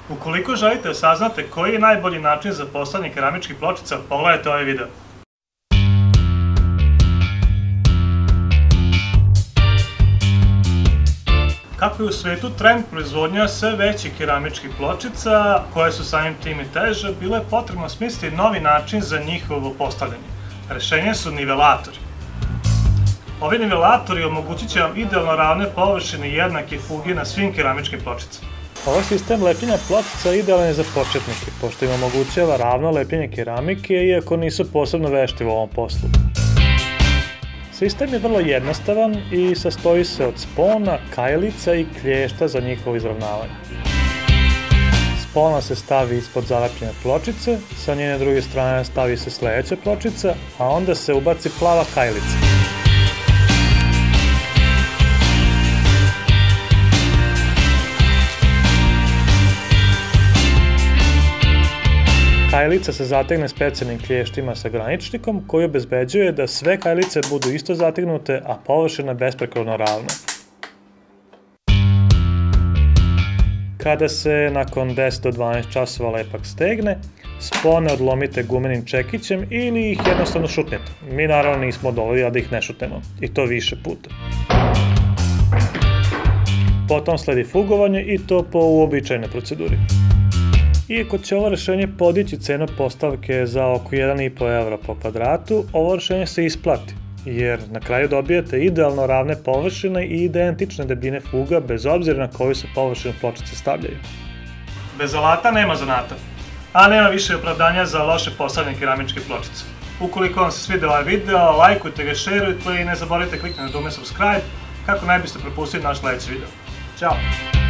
Ukoliko želite da saznate koji je najbolji način za postavljanje keramičkih pločica, pogledajte ovaj video. Kako je u svetu trend proizvodnja sve većih keramičkih pločica, koje su samim tim i teže, bilo je potrebno smisliti novi način za njihovo postavljanje. Rešenje su nivelatori. Ovi nivelatori omogućit će vam idealno ravne površine i jednake fuge na svim keramičkim pločicama. Ovaj sistem lepljenja pločica idealan je za početnike, pošto im omogućava ravno lepljenje keramike, iako nisu posebno vešti u ovom poslu. Sistem je vrlo jednostavan i sastoji se od spona, kajlica i klješta za njihovo izravnavanje. Spona se stavi ispod zalepljene pločice, sa njene druge strane stavi se sledeća pločica, a onda se ubaci plava kajlica. Kajlica se zategne specijalnim klještima sa graničnikom koji obezbeđuje da sve kajlice budu isto zategnute, a površina besprekorno ravna. Kada se nakon 10 do 12 časova lepak stegne, spone odlomite gumenim čekićem ili ih jednostavno šutnete. Mi naravno nismo dovoljni da ih ne šutnemo, i to više puta. Potom sledi fugovanje i to po uobičajenoj proceduri. Iako će ovo rešenje podići cenu postavke za oko 1,5 evra po kvadratu, ovo rešenje se isplati, jer na kraju dobijete idealno ravne površine i identične debljine fuga bez obzira na koju se površinu pločice stavljaju. Bez alata nema zanata, a nema više opravdanja za loše postavljanje keramičke pločice. Ukoliko vam se svidio ovaj video, lajkujte ga, šerujte i ne zaboravite kliknuti na dugme subscribe kako ne biste propustili naš sledeći video. Ćao!